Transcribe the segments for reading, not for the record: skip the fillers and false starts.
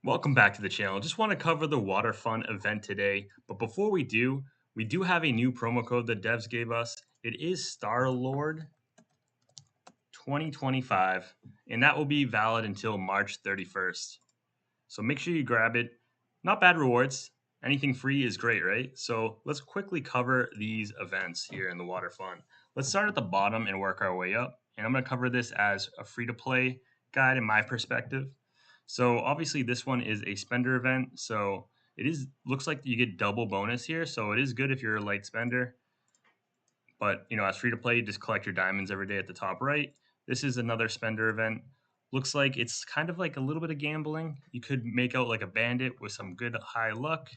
Welcome back to the channel. Just want to cover the Water Fun event today. But before we do have a new promo code that devs gave us. It is StarLord 2025, and that will be valid until March 31st. So make sure you grab it. Not bad rewards. Anything free is great, right? So let's quickly cover these events here in the Water Fun. Let's start at the bottom and work our way up. And I'm going to cover this as a free to play guide in my perspective. So obviously this one is a spender event. So it is looks like you get double bonus here. So it is good if you're a light spender. But as free to play, you just collect your diamonds every day at the top right. This is another spender event. Looks like it's kind of like a little bit of gambling. You could make out like a bandit with some good high luck.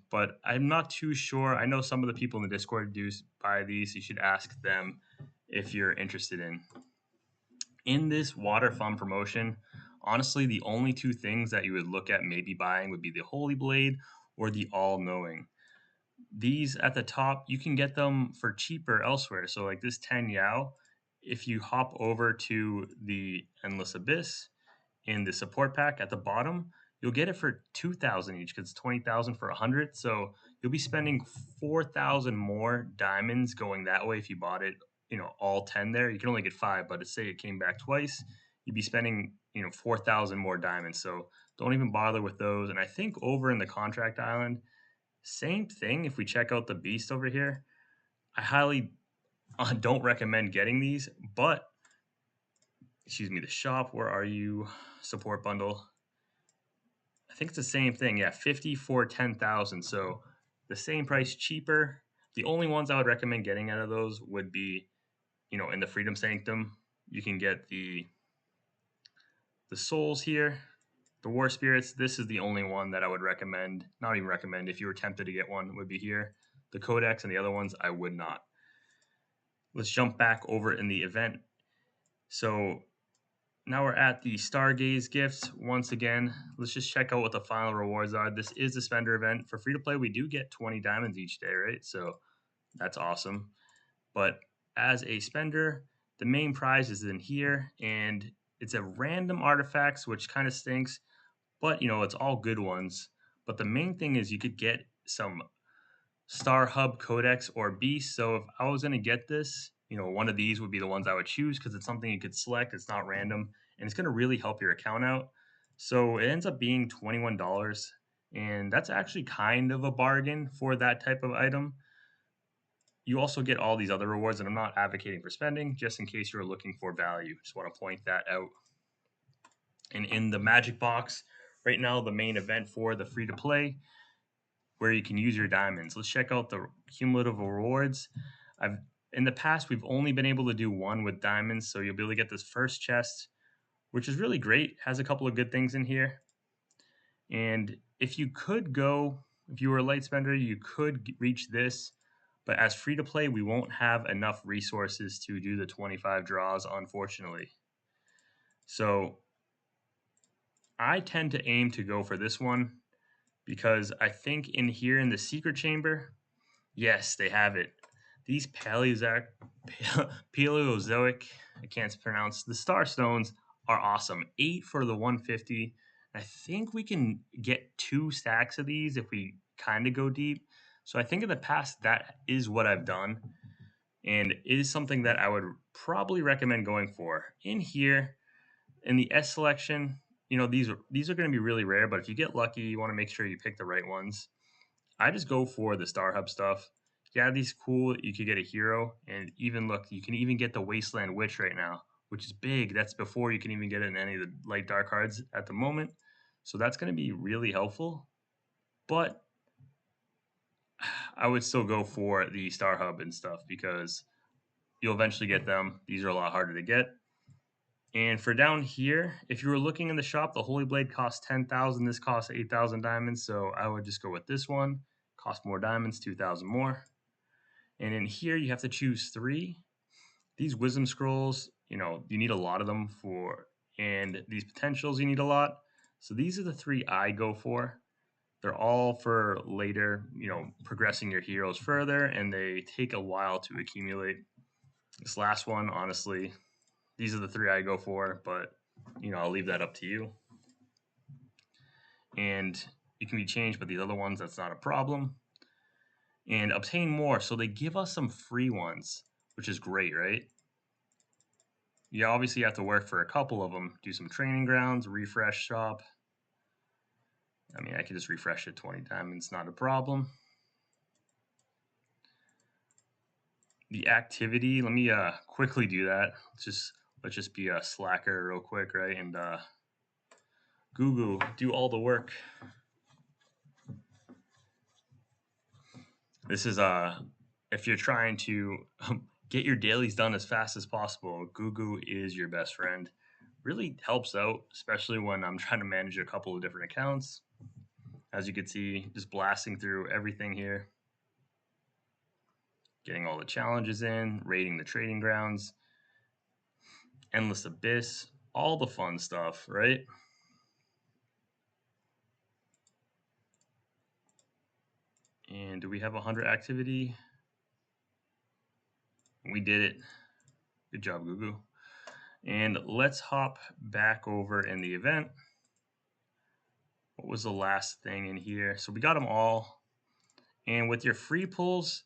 But I'm not too sure. I know some of the people in the Discord do buy these. You should ask them if you're interested in this water fun promotion. Honestly, the only two things that you would look at maybe buying would be the Holy Blade or the All Knowing. These at the top, you can get them for cheaper elsewhere. So, like this 10 Yao, if you hop over to the Endless Abyss in the support pack at the bottom, you'll get it for 2,000 each because it's 20,000 for 100. So, you'll be spending 4,000 more diamonds going that way if you bought it, all 10 there. You can only get five, but let's say it came back twice, you'd be spending, 4,000 more diamonds. So, don't even bother with those. And I think over in the contract island, same thing. If we check out the beast over here, I highly don't recommend getting these, but excuse me, the shop, where are you? Support bundle. I think it's the same thing. Yeah, 50 for 10,000. So the same price, cheaper. The only ones I would recommend getting out of those would be, in the Freedom Sanctum, you can get the souls here, the war spirits. This is the only one that I would recommend. Not even recommend. If you were tempted to get one, would be here. The codex and the other ones, I would not. Let's jump back over in the event. So now we're at the Stargaze gifts. Once again, let's just check out what the final rewards are. This is the spender event. For free to play, we do get 20 diamonds each day, right? So that's awesome. But as a spender, the main prize is in here, and it's a random artifacts, which kind of stinks, but it's all good ones. But the main thing is you could get some Star Hub Codex or Beast. So if I was going to get this, one of these would be the ones I would choose because it's something you could select. It's not random and it's going to really help your account out. So it ends up being $21. And that's actually kind of a bargain for that type of item. You also get all these other rewards, and I'm not advocating for spending, just in case you're looking for value. Just want to point that out. And in the Magic Box, right now, the main event for the free to play, where you can use your diamonds. Let's check out the cumulative rewards. I've In the past we've only been able to do one with diamonds, so you'll be able to get this first chest, which is really great. Has a couple of good things in here. And if you were a light spender, you could reach this, but as free to play, we won't have enough resources to do the 25 draws, unfortunately. So I tend to aim to go for this one because I think in here in the secret chamber, yes, they have it. These Paleozoic, I can't pronounce, the star stones are awesome. 8 for the 150. I think we can get 2 stacks of these if we kind of go deep. So I think in the past that is what I've done and is something that I would probably recommend going for. In here in the S selection, these are going to be really rare, but if you get lucky, you want to make sure you pick the right ones. I just go for the Star Hub stuff. Yeah, these cool. You could get a hero, and even look, you can even get the Wasteland Witch right now, which is big. That's before you can even get it in any of the light dark cards at the moment. So that's going to be really helpful. But I would still go for the Star Hub and stuff because you'll eventually get them. These are a lot harder to get. And for down here, if you were looking in the shop, the Holy Blade costs 10,000. This costs 8,000 diamonds. So I would just go with this one. Cost more diamonds, 2,000 more. And in here, you have to choose 3. These wisdom scrolls, you need a lot of them and these potentials, you need a lot. So these are the 3 I go for. They're all for later, progressing your heroes further, and they take a while to accumulate. This last one, honestly, these are the 3 I go for, but, I'll leave that up to you. and it can be changed, but these other ones, that's not a problem. And obtain more. So they give us some free ones, which is great, right? You obviously have to work for a couple of them. Do some training grounds, refresh shop. I mean, I can just refresh it 20 times. It's not a problem. The activity, let me quickly do that. Let's just be a slacker real quick, right? And Google, do all the work. This is if you're trying to get your dailies done as fast as possible, Google is your best friend. Really helps out, especially when I'm trying to manage a couple of different accounts. As you can see, just blasting through everything here. Getting all the challenges in, rating the trading grounds, Endless Abyss, all the fun stuff, right? And do we have 100 activity? We did it. Good job, Google. And let's hop back over in the event. What was the last thing in here? So we got them all. And with your free pulls,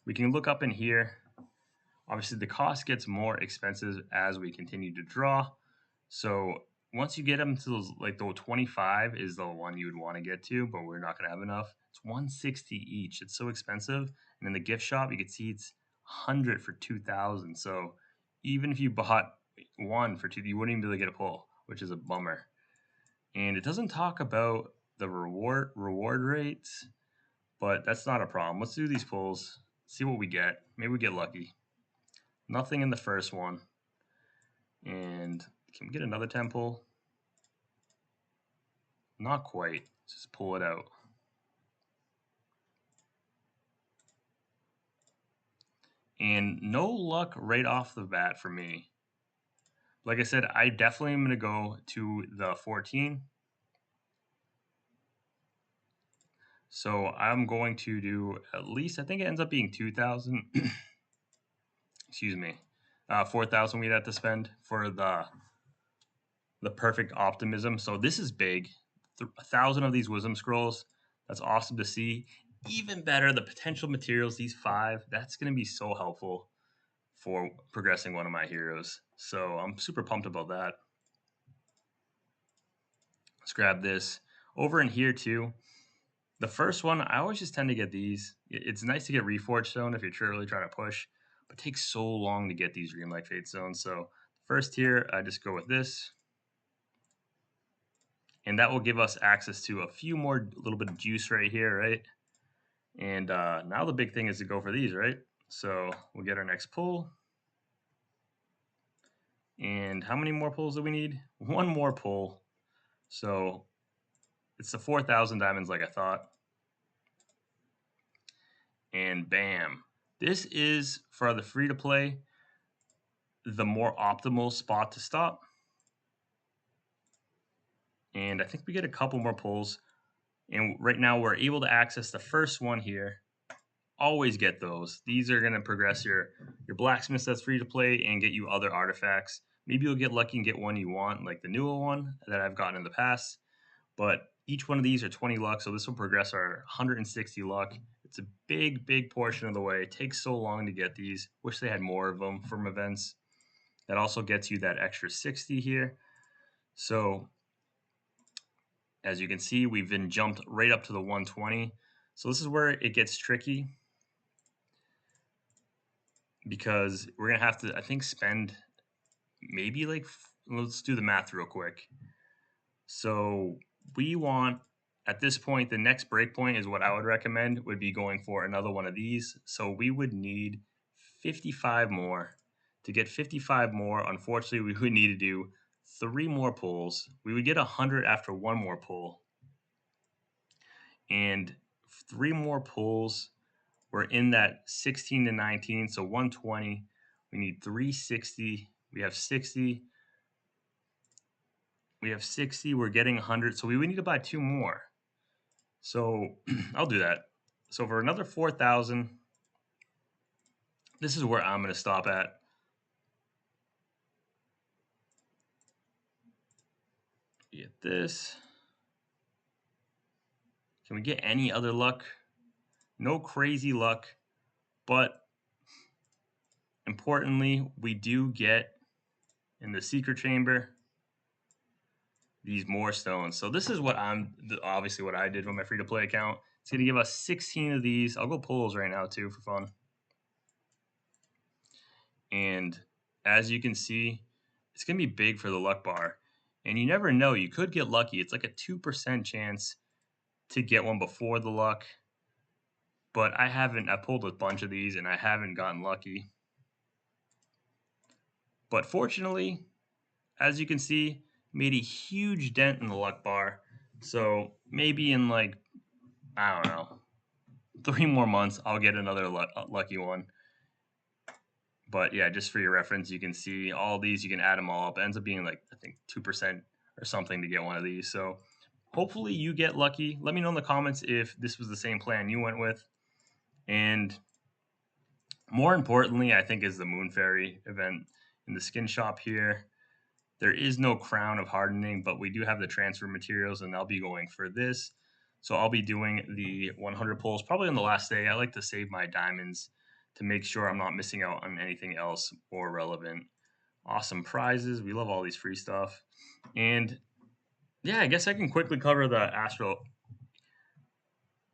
we can look up in here. Obviously, the cost gets more expensive as we continue to draw. So once you get them to those, like the 25 is the one you would want to get to, but we're not going to have enough. It's 160 each. It's so expensive. And in the gift shop, you can see it's 100 for 2,000. So even if you bought one for two, you wouldn't even be able to get a pull, which is a bummer. And it doesn't talk about the reward rates, but that's not a problem. Let's do these pulls, see what we get. Maybe we get lucky. Nothing in the first one. And can we get another 10 pull? Not quite. Just pull it out. And no luck right off the bat for me. Like I said, I definitely am going to go to the 14. So I'm going to do at least, I think it ends up being 2,000. Excuse me. 4,000 we'd have to spend for the perfect optimism. So this is big. 1,000 of these wisdom scrolls. That's awesome to see. Even better, the potential materials, these 5, that's going to be so helpful for progressing one of my heroes. So I'm super pumped about that. Let's grab this. Over in here too, the first one, I always just tend to get these. It's nice to get Reforged Stone if you're truly trying to push, but it takes so long to get these Dreamlike Fate Stones. So first here, I just go with this. And that will give us access to a few more, little bit of juice right here, right? And now the big thing is to go for these, right? So we'll get our next pull. And how many more pulls do we need? One more pull. So it's the 4,000 diamonds like I thought. And bam. This is, for the free-to-play, the more optimal spot to stop. And I think we get a couple more pulls. And right now we're able to access the first one here. Always get those. These are going to progress your blacksmith that's free to play and get you other artifacts. Maybe you'll get lucky and get one you want, like the newer one that I've gotten in the past. But each one of these are 20 luck, so this will progress our 160 luck. It's a big, big portion of the way. It takes so long to get these. Wish they had more of them from events. That also gets you that extra 60 here. So as you can see, we've been jumped right up to the 120. So this is where it gets tricky, because we're going to have to, I think, spend maybe like, let's do the math real quick. So we want, at this point, the next breakpoint is what I would recommend would be going for another one of these. So we would need 55 more. To get 55 more, unfortunately, we would need to do 3 more pulls. We would get 100 after 1 more pull. And 3 more pulls, we're in that 16 to 19, so 120. We need 360. We have 60. We have 60. We're getting 100. So we would need to buy 2 more. So I'll do that. So for another 4,000, this is where I'm going to stop at. Get this. Can we get any other luck? No crazy luck, but importantly, we do get in the secret chamber these more stones. So this is what obviously what I did with my free to play account. It's going to give us 16 of these. I'll go pull those right now too for fun. And as you can see, it's going to be big for the luck bar. And you never know, you could get lucky. It's like a 2% chance to get one before the luck. But I pulled a bunch of these and I haven't gotten lucky. But fortunately, as you can see, made a huge dent in the luck bar. So maybe in like, I don't know, 3 more months, I'll get another lucky one. But yeah, just for your reference, you can see all these, you can add them all up. It ends up being like, I think 2% or something to get one of these. So hopefully you get lucky. Let me know in the comments if this was the same plan you went with. And more importantly, I think is the Moon Fairy event in the skin shop here. There is no crown of hardening, but we do have the transfer materials, and I'll be going for this. So I'll be doing the 100 pulls probably on the last day. I like to save my diamonds to make sure I'm not missing out on anything else more relevant. Awesome prizes. We love all these free stuff. And yeah, I guess I can quickly cover the Astral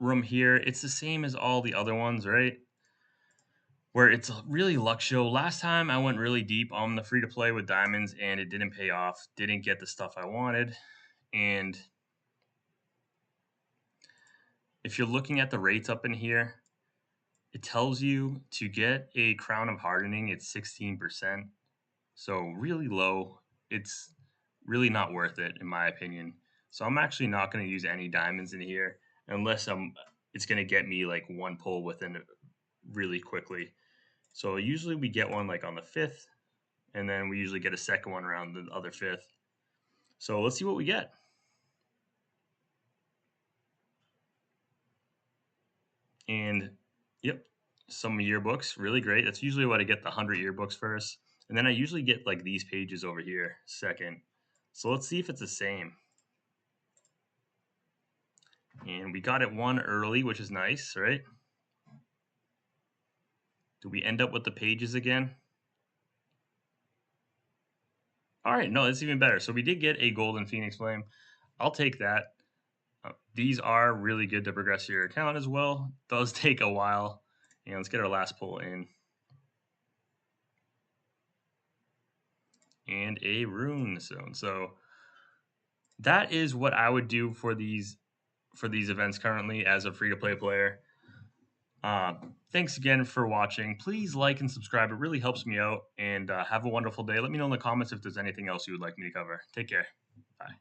room here. It's the same as all the other ones, right? Where it's a really luck show. Last time I went really deep on the free to play with diamonds and it didn't pay off. Didn't get the stuff I wanted. And if you're looking at the rates up in here, it tells you to get a crown of hardening, it's 16%. So really low. It's really not worth it in my opinion. So I'm actually not going to use any diamonds in here unless it's going to get me like one pull within really quickly. So usually we get one like on the 5th, and then we usually get a second one around the other 5th. So let's see what we get. And yep, some yearbooks, really great. That's usually what I get, the 100 yearbooks first. And then I usually get like these pages over here second. So let's see if it's the same. And we got it one early, which is nice, right? Do we end up with the pages again? All right, no, that's even better. So we did get a golden phoenix flame. I'll take that. These are really good to progress your account as well. Does take a while. And let's get our last pull in. And a rune zone. So that is what I would do for these events currently as a free-to-play player. Thanks again for watching. Please like and subscribe. It really helps me out. And have a wonderful day. Let me know in the comments if there's anything else you would like me to cover. Take care. Bye.